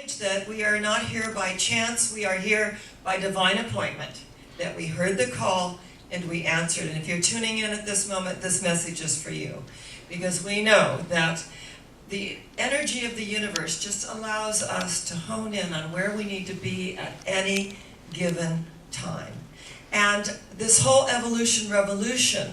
acknowledge that we are not here by chance, we are here by divine appointment, that we heard the call and we answered. And if you're tuning in at this moment, this message is for you. Because we know that the energy of the universe just allows us to hone in on where we need to be at any given time. And this whole evolution revolution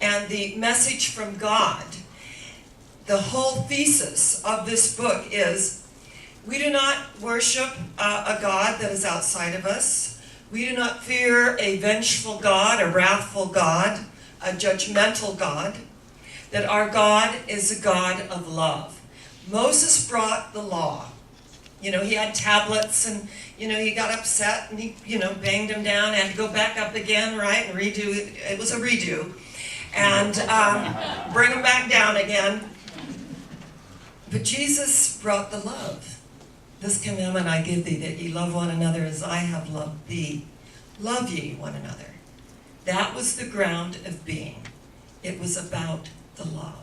and the message from God, the whole thesis of this book is we do not worship a God that is outside of us. We do not fear a vengeful God, a wrathful God, a judgmental God. That our God is a God of love. Moses brought the law. He had tablets and, he got upset and he, banged them down, had to go back up again, right, and redo it. It was a redo. And bring them back down again. But Jesus brought the love. This commandment I give thee, that ye love one another as I have loved thee. Love ye one another. That was the ground of being. It was about the love.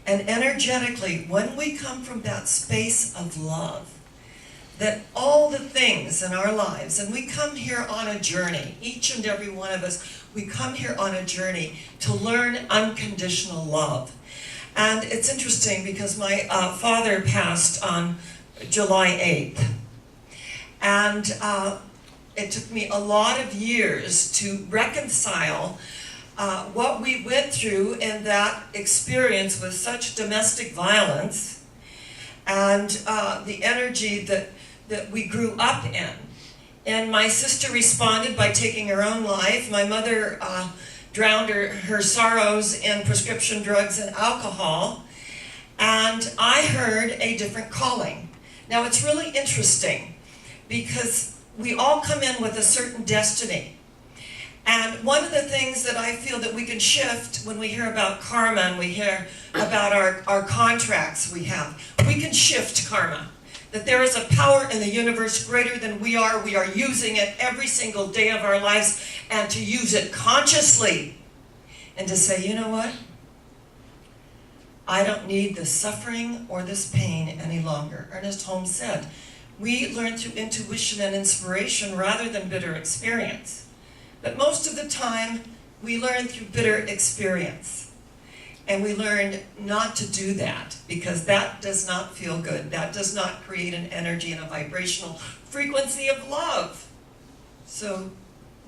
And energetically, when we come from that space of love, that all the things in our lives, and we come here on a journey, each and every one of us, we come here on a journey to learn unconditional love. And it's interesting because my father passed on July 8th. And it took me a lot of years to reconcile what we went through in that experience with such domestic violence and the energy that we grew up in. And my sister responded by taking her own life. My mother drowned her sorrows in prescription drugs and alcohol. And I heard a different calling. Now it's really interesting because we all come in with a certain destiny. And one of the things that I feel that we can shift when we hear about karma and we hear about our contracts we have, we can shift karma. That there is a power in the universe greater than we are. We are using it every single day of our lives, and to use it consciously and to say, you know what? I don't need this suffering or this pain any longer. Ernest Holmes said, we learn through intuition and inspiration rather than bitter experience. But most of the time, we learn through bitter experience. And we learn not to do that because that does not feel good. That does not create an energy and a vibrational frequency of love. So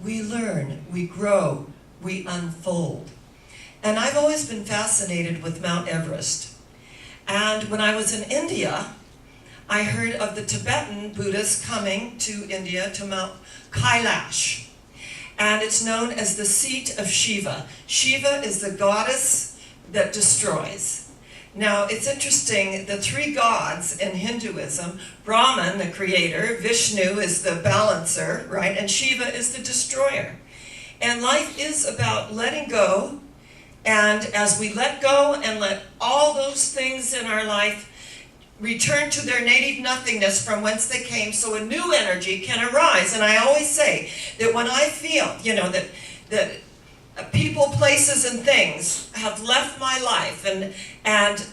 we learn, we grow, we unfold. And I've always been fascinated with Mount Everest. And when I was in India, I heard of the Tibetan Buddhists coming to India to Mount Kailash. And it's known as the seat of Shiva. Shiva is the goddess that destroys. Now, it's interesting, the three gods in Hinduism, Brahman, the creator, Vishnu is the balancer, right? And Shiva is the destroyer. And life is about letting go. And as we let go and let all those things in our life return to their native nothingness from whence they came, so a new energy can arise. And I always say that when I feel, that people, places, and things have left my life, and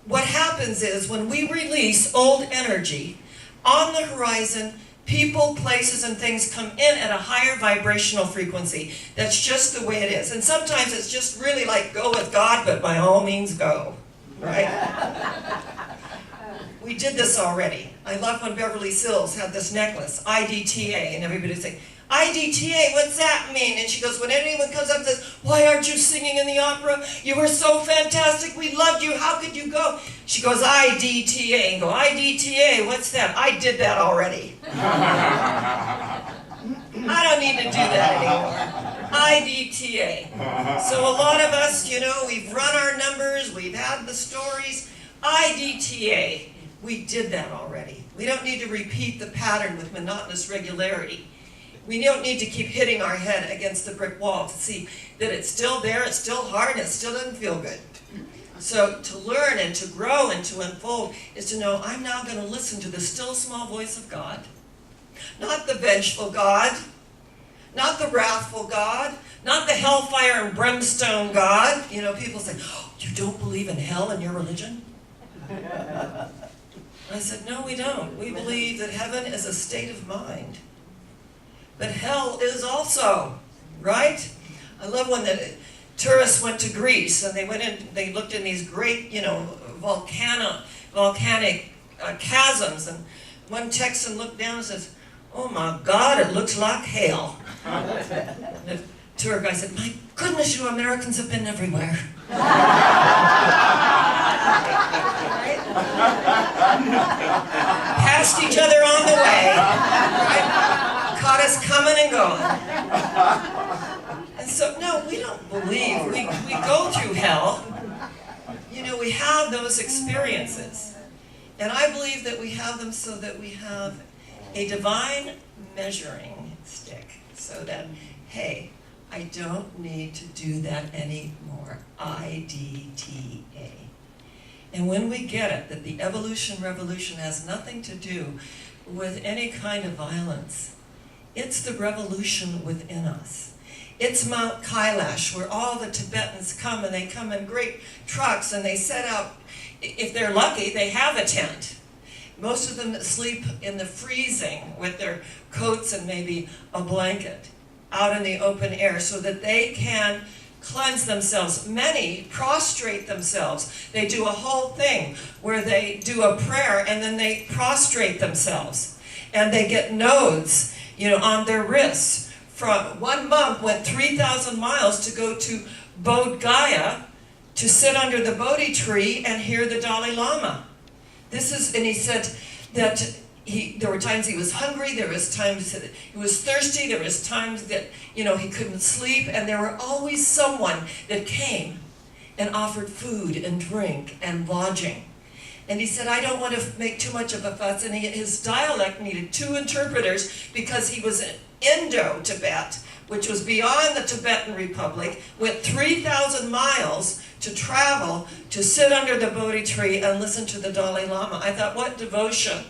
what happens is when we release old energy, on the horizon, people, places, and things come in at a higher vibrational frequency. That's just the way it is. And sometimes it's just really like go with God, but by all means go, right? We did this already. I love when Beverly Sills had this necklace, IDTA, and everybody would say, IDTA, what's that mean? And she goes, when anyone comes up and says, why aren't you singing in the opera? You were so fantastic, we loved you, how could you go? She goes, IDTA, and go, IDTA, what's that? I did that already. I don't need to do that anymore. IDTA. So a lot of us, we've run our numbers, we've had the stories. IDTA, we did that already. We don't need to repeat the pattern with monotonous regularity. We don't need to keep hitting our head against the brick wall to see that it's still there, it's still hard, and it still doesn't feel good. So to learn and to grow and to unfold is to know I'm now going to listen to the still small voice of God. Not the vengeful God, not the wrathful God, not the hellfire and brimstone God. People say, oh, you don't believe in hell in your religion? I said, no, we don't. We believe that heaven is a state of mind. But hell is also, right? I love when the tourists went to Greece and they went in, they looked in these great, volcanic chasms, and one Texan looked down and says, oh my God, it looks like hell. The tour guy said, my goodness, you Americans have been everywhere. Passed each other on the way, right? Caught us coming and going. And so, no, we don't believe. We go through hell. We have those experiences. And I believe that we have them so that we have a divine measuring stick. So that, hey, I don't need to do that anymore. IDTA. And when we get it, that the evolution revolution has nothing to do with any kind of violence, it's the revolution within us. It's Mount Kailash, where all the Tibetans come, and they come in great trucks, and they set out, if they're lucky, they have a tent. Most of them sleep in the freezing with their coats and maybe a blanket out in the open air so that they can cleanse themselves. Many prostrate themselves. They do a whole thing where they do a prayer and then they prostrate themselves. And they get nodes, on their wrists. From one monk went 3,000 miles to go to Bodh Gaya to sit under the Bodhi tree and hear the Dalai Lama. And he said that there were times he was hungry, there was times that he was thirsty, there was times that, he couldn't sleep, and there were always someone that came and offered food and drink and lodging. And he said, I don't want to make too much of a fuss, and his dialect needed 2 interpreters because he was in Indo-Tibet, which was beyond the Tibetan Republic, went 3,000 miles to travel to sit under the Bodhi tree and listen to the Dalai Lama. I thought, what devotion.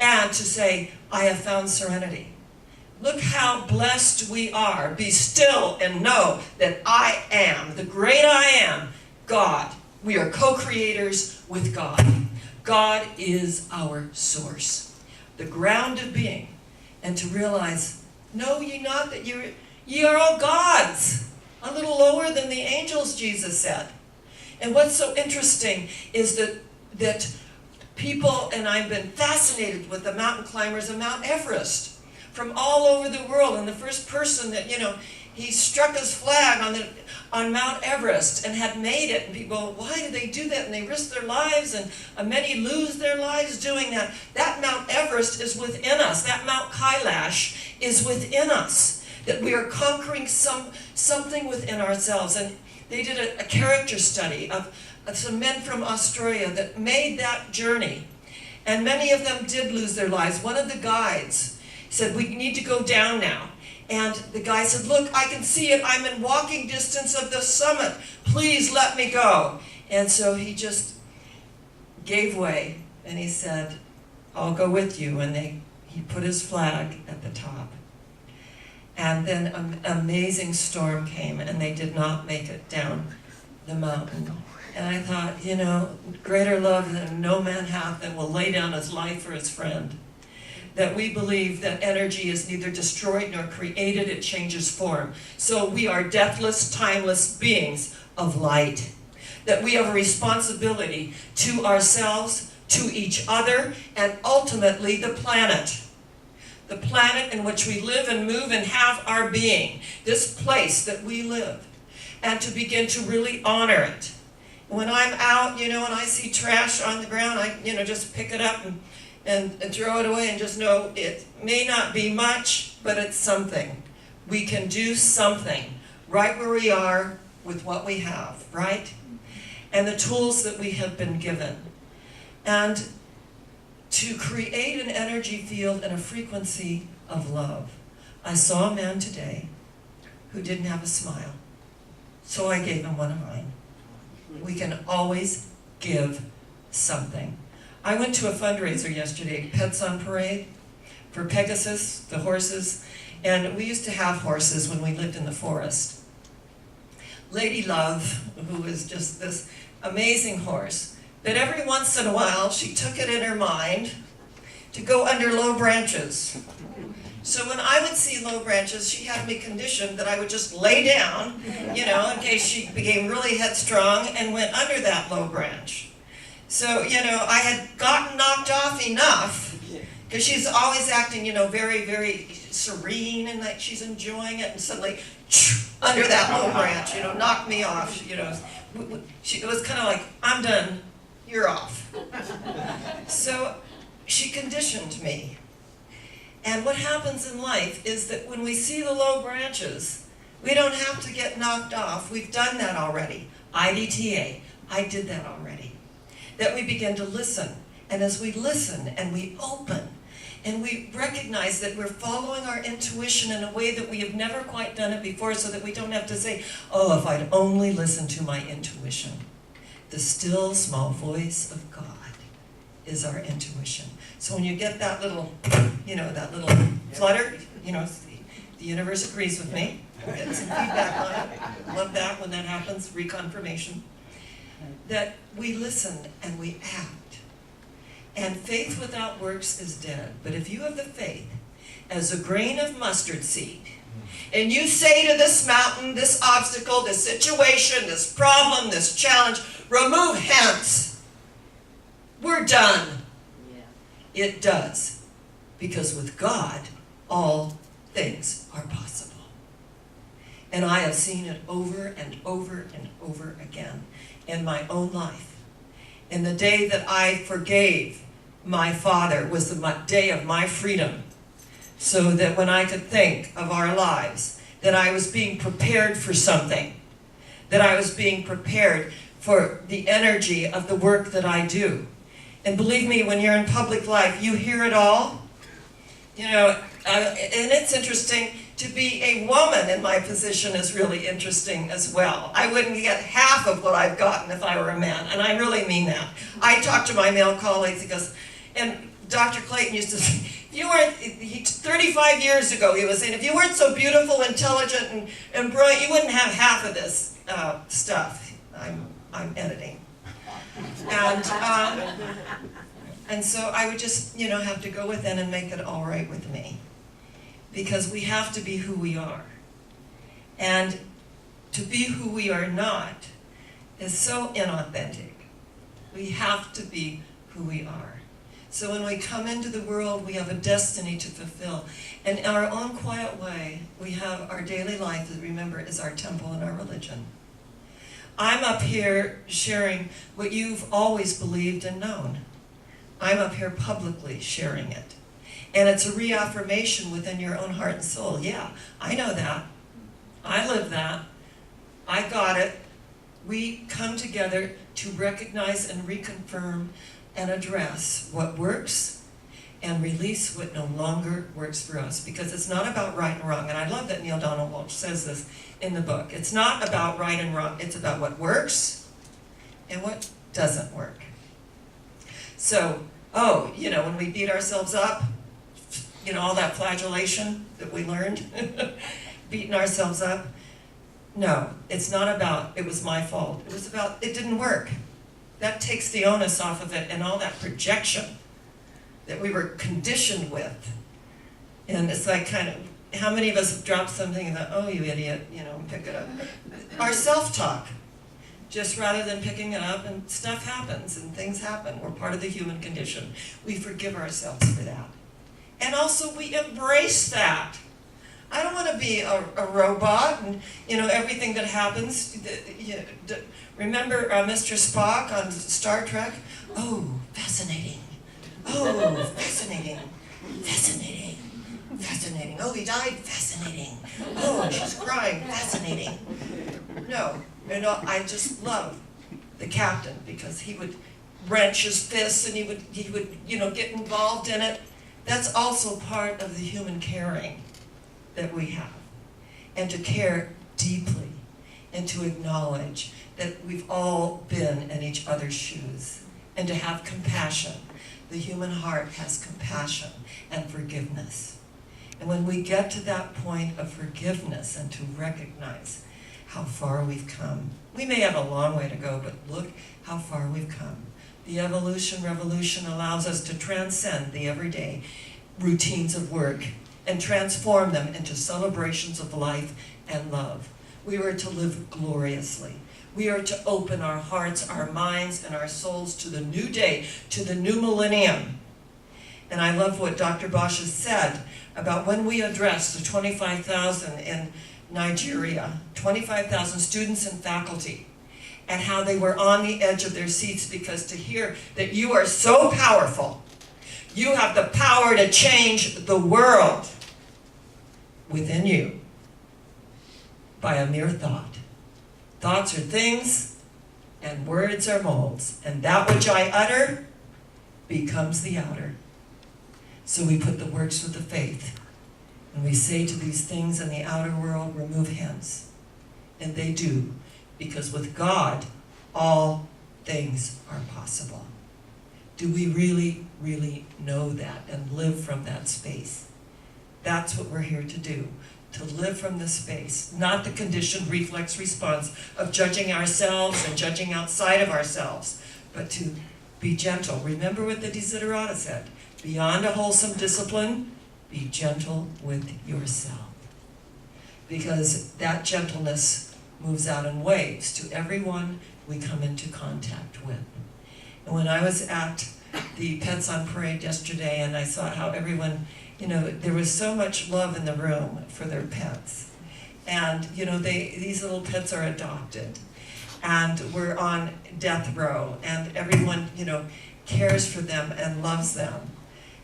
And to say, I have found serenity. Look how blessed we are. Be still and know that I am, the great I am, God. We are co-creators with God. God is our source, the ground of being. And to realize, know ye not that ye are all gods, a little lower than the angels, Jesus said. And what's so interesting is that people, and I've been fascinated with the mountain climbers of Mount Everest from all over the world. And the first person that, he struck his flag on Mount Everest and had made it. And people, why do they do that? And they risk their lives, and many lose their lives doing that. That Mount Everest is within us. That Mount Kailash is within us. That we are conquering something within ourselves. And they did a character study of some men from Australia that made that journey. And many of them did lose their lives. One of the guides said, we need to go down now. And the guy said, look, I can see it. I'm in walking distance of the summit. Please let me go. And so he just gave way, and he said, I'll go with you. And he put his flag at the top. And then an amazing storm came, and they did not make it down the mountain. And I thought, greater love than no man hath that will lay down his life for his friend. That we believe that energy is neither destroyed nor created, it changes form. So we are deathless, timeless beings of light. That we have a responsibility to ourselves, to each other, and ultimately the planet. The planet in which we live and move and have our being. This place that we live. And to begin to really honor it. When I'm out, and I see trash on the ground, I, just pick it up and throw it away and just know it may not be much, but it's something. We can do something right where we are with what we have, right? And the tools that we have been given. And to create an energy field and a frequency of love. I saw a man today who didn't have a smile, so I gave him one of mine. We can always give something. I went to a fundraiser yesterday, Pets on Parade, for Pegasus, the horses, and we used to have horses when we lived in the forest. Lady Love, who was just this amazing horse, that every once in a while she took it in her mind to go under low branches. So when I would see low branches, she had me conditioned that I would just lay down, in case she became really headstrong and went under that low branch. So, I had gotten knocked off enough, because she's always acting, very, very serene and like she's enjoying it, and suddenly, under that low branch, knocked me off, it was kind of like, I'm done, you're off. So she conditioned me. And what happens in life is that when we see the low branches, we don't have to get knocked off. We've done that already. IDTA, I did that already. That we begin to listen. And as we listen and we open and we recognize that we're following our intuition in a way that we have never quite done it before, so that we don't have to say, oh, if I'd only listened to my intuition. The still small voice of God is our intuition. So when you get that little, that little flutter, the universe agrees with me. I'm getting some feedback on it. Love that when that happens, reconfirmation. That we listen and we act. And faith without works is dead. But if you have the faith as a grain of mustard seed, and you say to this mountain, this obstacle, this situation, this problem, this challenge, remove hence. We're done. It does. Because with God, all things are possible. And I have seen it over and over and over again in my own life. And the day that I forgave my father was the day of my freedom. So that when I could think of our lives, that I was being prepared for something. That I was being prepared for the energy of the work that I do. And believe me, when you're in public life, you hear it all. And it's interesting to be a woman in my position is really interesting as well. I wouldn't get half of what I've gotten if I were a man, and I really mean that. I talk to my male colleagues, he goes, and Dr. Clayton used to say, if you weren't, 35 years ago, he was saying, if you weren't so beautiful, intelligent, and brilliant, you wouldn't have half of this stuff. I'm editing. And so I would just, have to go within and make it all right with me. Because we have to be who we are. And to be who we are not is so inauthentic. We have to be who we are. So when we come into the world, we have a destiny to fulfill. And in our own quiet way, we have our daily life that, remember, is our temple and our religion. I'm up here sharing what you've always believed and known. I'm up here publicly sharing it. And it's a reaffirmation within your own heart and soul. Yeah, I know that. I live that. I got it. We come together to recognize and reconfirm and address what works and release what no longer works for us. Because it's not about right and wrong. And I love that Neil Donald Walsh says this in the book. It's not about right and wrong. It's about what works and what doesn't work. So, when we beat ourselves up, all that flagellation that we learned, beating ourselves up. No, it's not about, it was my fault. It was about, it didn't work. That takes the onus off of it and all that projection that we were conditioned with. And it's like how many of us have dropped something and thought, oh, you idiot, pick it up. Our self-talk. Just rather than picking it up, and stuff happens and things happen. We're part of the human condition. We forgive ourselves for that. And also we embrace that. I don't want to be a robot and, everything that happens. Remember Mr. Spock on Star Trek? Oh, fascinating. Oh, fascinating. Fascinating. Fascinating. Oh, he died? Fascinating. Oh, she's crying? Fascinating. No. I just love the captain because he would wrench his fists and he would get involved in it. That's also part of the human caring that we have. And to care deeply and to acknowledge that we've all been in each other's shoes. And to have compassion. The human heart has compassion and forgiveness. And when we get to that point of forgiveness and to recognize how far we've come. We may have a long way to go, but look how far we've come. The evolution revolution allows us to transcend the everyday routines of work and transform them into celebrations of life and love. We are to live gloriously. We are to open our hearts, our minds, and our souls to the new day, to the new millennium. And I love what Dr. Bosch has said about when we addressed the 25,000 in Nigeria, 25,000 students and faculty, and how they were on the edge of their seats, because to hear that you are so powerful, you have the power to change the world within you by a mere thought. Thoughts are things, and words are molds, and that which I utter becomes the outer. So we put the works with the faith, and we say to these things in the outer world, remove hence. And they do, because with God, all things are possible. Do we really, really know that and live from that space? That's what we're here to do, to live from this space, not the conditioned reflex response of judging ourselves and judging outside of ourselves, but to be gentle. Remember what the Desiderata said, beyond a wholesome discipline, be gentle with yourself. Because that gentleness moves out in waves to everyone we come into contact with. And when I was at the Pets on Parade yesterday, and I saw how everyone, there was so much love in the room for their pets. And, these little pets are adopted. And we're on death row, and everyone, cares for them and loves them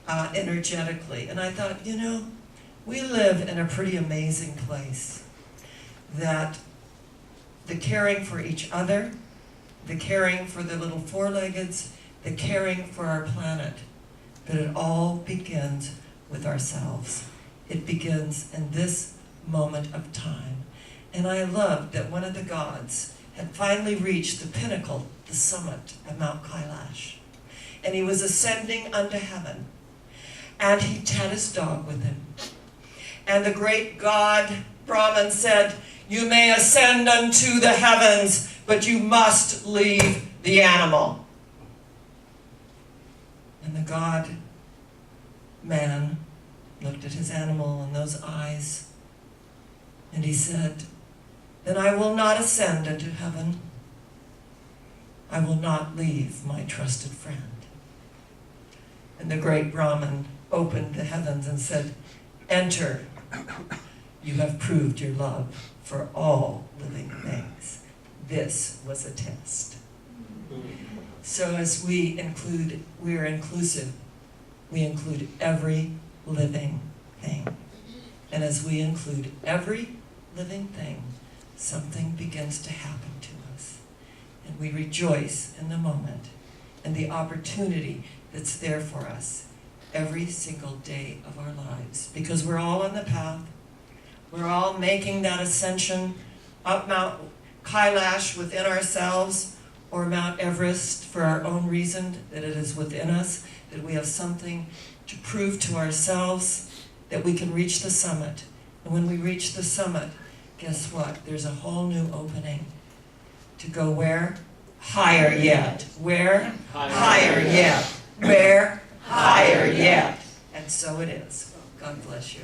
energetically. And I thought, we live in a pretty amazing place, that the caring for each other, the caring for the little four-leggeds, the caring for our planet, but it all begins with ourselves. It begins in this moment of time. And I loved that one of the gods had finally reached the pinnacle, the summit of Mount Kailash. And he was ascending unto heaven. And he had his dog with him. And the great god Brahman said, you may ascend unto the heavens, but you must leave the animal. And the god man looked at his animal in those eyes, and he said, then I will not ascend into heaven. I will not leave my trusted friend. And the great Brahman opened the heavens and said, enter. You have proved your love for all living things. This was a test. So as we are inclusive. We include every living thing. And as we include every living thing, something begins to happen to us. And we rejoice in the moment and the opportunity that's there for us every single day of our lives. Because we're all on the path. We're all making that ascension up Mount Kailash within ourselves, or Mount Everest for our own reason, that it is within us, that we have something to prove to ourselves, that we can reach the summit. And when we reach the summit, guess what? There's a whole new opening to go where? Higher yet. Where? Higher yet. Where? Higher yet. And so it is. God bless you.